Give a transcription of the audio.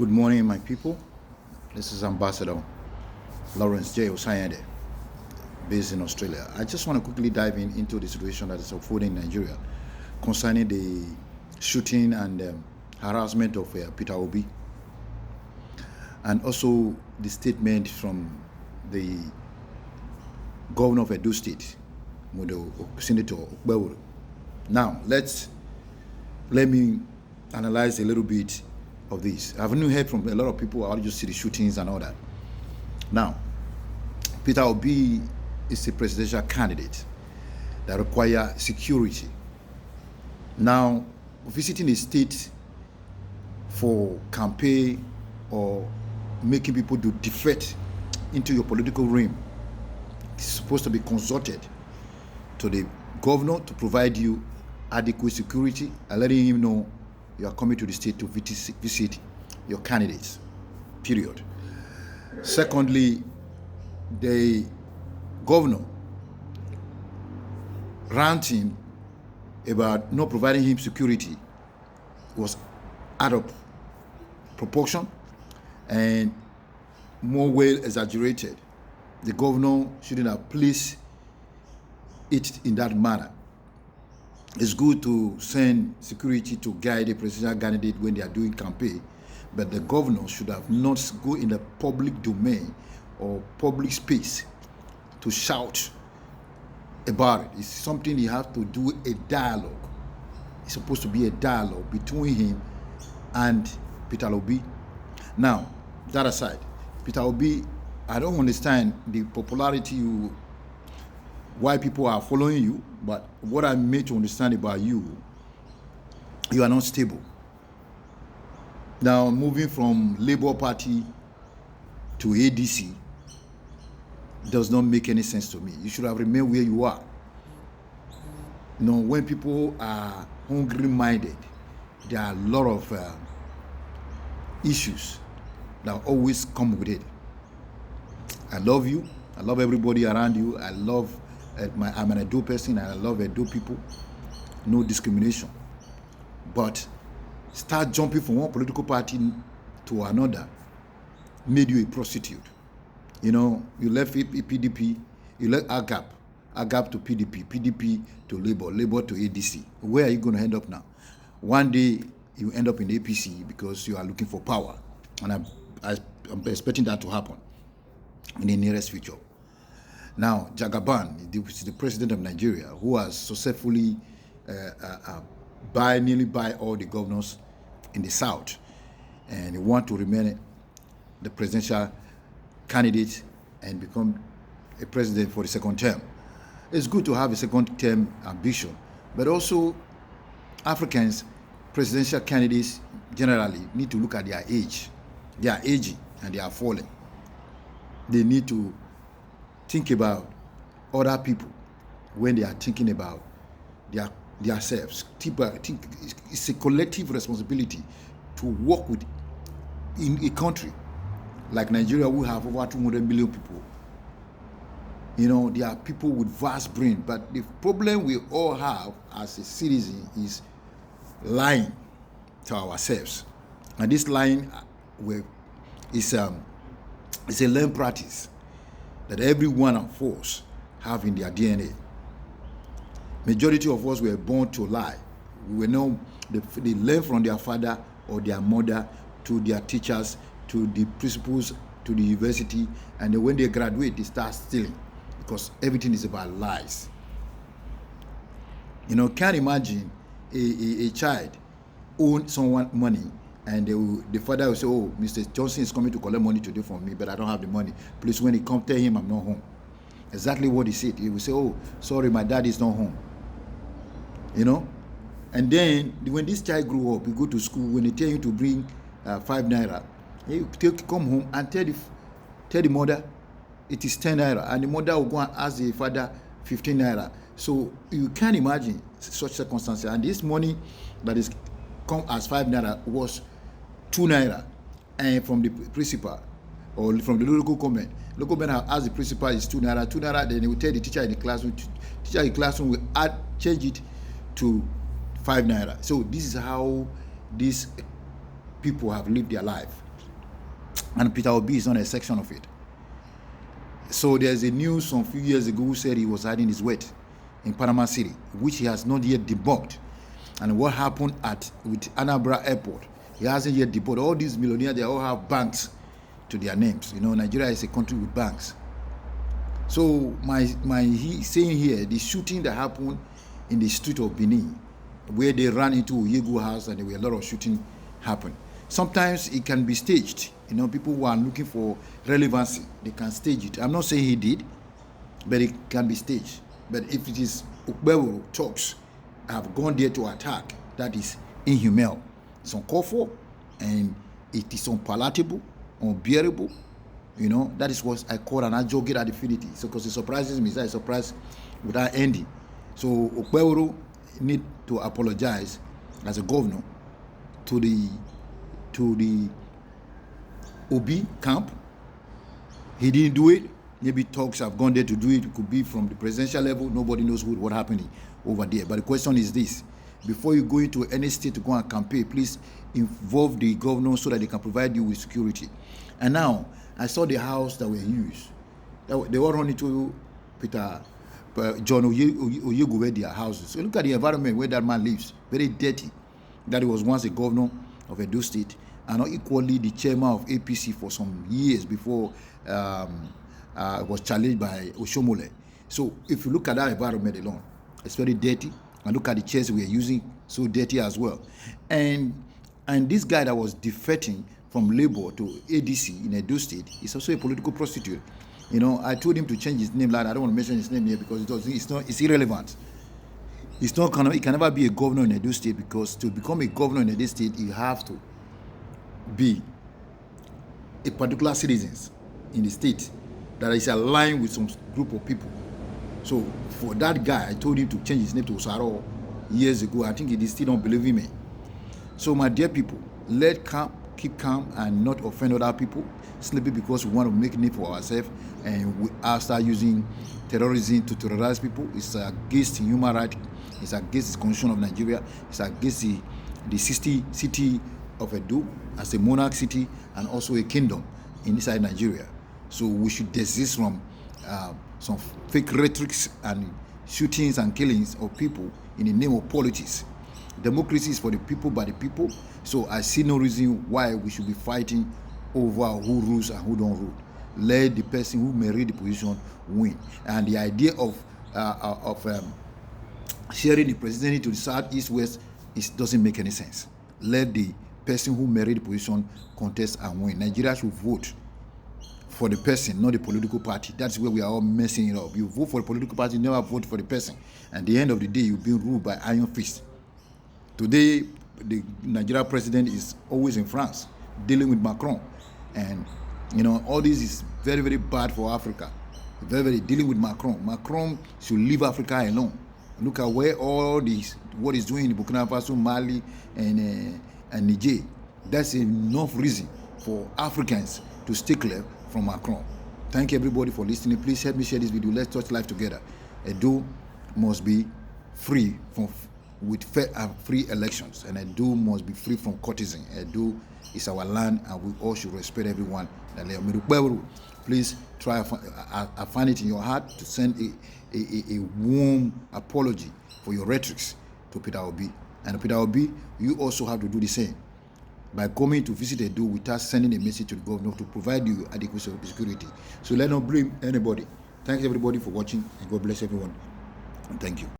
Good morning, my people. This is Ambassador Lawrence J. Osayande, based in Australia. I just want to quickly dive into the situation that is unfolding in Nigeria concerning the shooting and harassment of Peter Obi, and also the statement from the governor of Edo State, Senator Okpebholo. Now, let me analyze a little bit of this. I've not heard from a lot of people. I just see the shootings and all that. Now, Peter Obi is a presidential candidate that requires security. Now, visiting a state for campaign or making people to defect into your political realm is supposed to be consulted to the governor to provide you adequate security and letting him know you are coming to the state to visit your candidates, period. Secondly, the governor ranting about not providing him security was out of proportion and more well exaggerated. The governor shouldn't have placed it in that manner. It's good to send security to guide a presidential candidate when they are doing campaign, but the governor should have not go in the public domain or public space to shout about it. It's something you have to do a dialogue. It's supposed to be a dialogue between him and Peter Obi. Now, that aside, Peter Obi, I don't understand the popularity why people are following you, but what I made to understand about you are not stable. Now, moving from Labour Party to ADC does not make any sense to me. You should have remained where you are. You know, when people are hungry-minded, there are a lot of issues that always come with it. I love you. I love everybody around you. I'm an Edo person. I love Edo people. No discrimination. But start jumping from one political party to another made you a prostitute. You know, you left PDP, you left AGAP to PDP, PDP to Labour to ADC. Where are you going to end up now? One day you end up in APC because you are looking for power, and I'm expecting that to happen in the nearest future. Now, Jagaban is the president of Nigeria, who has successfully nearly buy all the governors in the south, and he wants to remain the presidential candidate and become a president for the second term. It's good to have a second term ambition, but also Africans, presidential candidates generally need to look at their age. They are aging and they are falling. They need to think about other people when they are thinking about themselves. It's a collective responsibility to work with in a country like Nigeria. We have over 200 million people. You know, there are people with vast brain, but the problem we all have as a citizen is lying to ourselves, and this lying is a learned practice that every one of us have in their DNA. Majority of us were born to lie. We know they learn from their father or their mother to their teachers, to the principals, to the university, and then when they graduate, they start stealing because everything is about lies. You know, can't imagine a child own someone money and the father will say, oh, Mr. Johnson is coming to collect money today from me, but I don't have the money. Please, when he comes, tell him I'm not home. Exactly what he said. He will say, oh, sorry, my dad is not home. You know? And then, when this child grew up, he go to school, when they tell you to bring 5 naira, he come home and tell the mother it is 10 naira. And the mother will go and ask the father 15 naira. So, you can't imagine such circumstances. And this money that is come as 5 naira was 2 naira, and from the principal or from the local government have asked the principal is 2 naira, then he will tell the teacher in the classroom. Teacher in the classroom will change it to 5 naira. So this is how these people have lived their life. And Peter Obi is not a section of it. So there's a news some few years ago who said he was hiding his weight in Panama City, which he has not yet debunked. And what happened with Anambra Airport, he hasn't yet debunked. All these millionaires, they all have banks to their names. You know, Nigeria is a country with banks. So he saying here, the shooting that happened in the street of Benin, where they ran into Oyegu house and there were a lot of shooting happened. Sometimes it can be staged. You know, people who are looking for relevancy, they can stage it. I'm not saying he did, but it can be staged. But if it is Ukbewu talks have gone there to attack, that is inhumane. It's uncalled for, and it is unpalatable, unbearable. You know, that is what I call an adjogate at infinity. So, because it surprises me, it's a surprise without ending. So, Ukbewu need to apologize as a governor to the Obi camp. He didn't do it. Maybe talks have gone there to do it. It could be from the presidential level. Nobody knows what happened over there. But the question is this: before you go into any state to go and campaign, please involve the governor so that they can provide you with security. And now I saw the house that were used. They all run into John Oyegu, their houses. So look at the environment where that man lives. Very dirty. That he was once a governor of Edo State, and equally the chairman of APC for some years before was challenged by Oshomole. So if you look at that environment alone, it's very dirty. And look at the chairs we are using, so dirty as well. And this guy that was defecting from Labour to ADC in Edo State is also a political prostitute. You know, I told him to change his name. Like, I don't want to mention his name here because it's irrelevant. He can never be a governor in Edo State, because to become a governor in Edo State, you have to be a particular citizen in the state that is aligned with some group of people. So for that guy, I told him to change his name to Osaro years ago. I think he still don't believe in me. So my dear people, keep calm and not offend other people simply because we want to make name for ourselves, and we start using terrorism to terrorize people. It's against human rights. It's against the constitution of Nigeria. It's against the city of Edo as a monarch city and also a kingdom inside Nigeria. So we should desist from some fake rhetorics and shootings and killings of people in the name of politics. Democracy is for the people, by the people. So I see no reason why we should be fighting over who rules and who don't rule. Let the person who may read the position win. And the idea of sharing the presidency to the south, east, west, doesn't make any sense. Let the person who may read the position contest and win. Nigeria should vote for the person, not the political party. That's where we are all messing it up. You vote for the political party, you never vote for the person. At the end of the day, you've been ruled by iron fist. Today, the Nigeria president is always in France, dealing with Macron. And, you know, all this is very, very bad for Africa. Very, very dealing with Macron. Macron should leave Africa alone. Look at where what is doing in Burkina Faso, Mali, and Niger. That's enough reason for Africans to stay clear from Macron. Thank you everybody for listening. Please help me share this video. Let's touch life together. Edo must be free with fair and free elections, and Edo must be free from courtesan. Edo is our land, and we all should respect everyone. Please try. I find it in your heart to send a warm apology for your rhetorics to Peter Obi. And Peter Obi, you also have to do the same by coming to visit Edo without sending a message to the governor to provide you adequate security. So let's not blame anybody. Thanks everybody for watching, and God bless everyone. And thank you.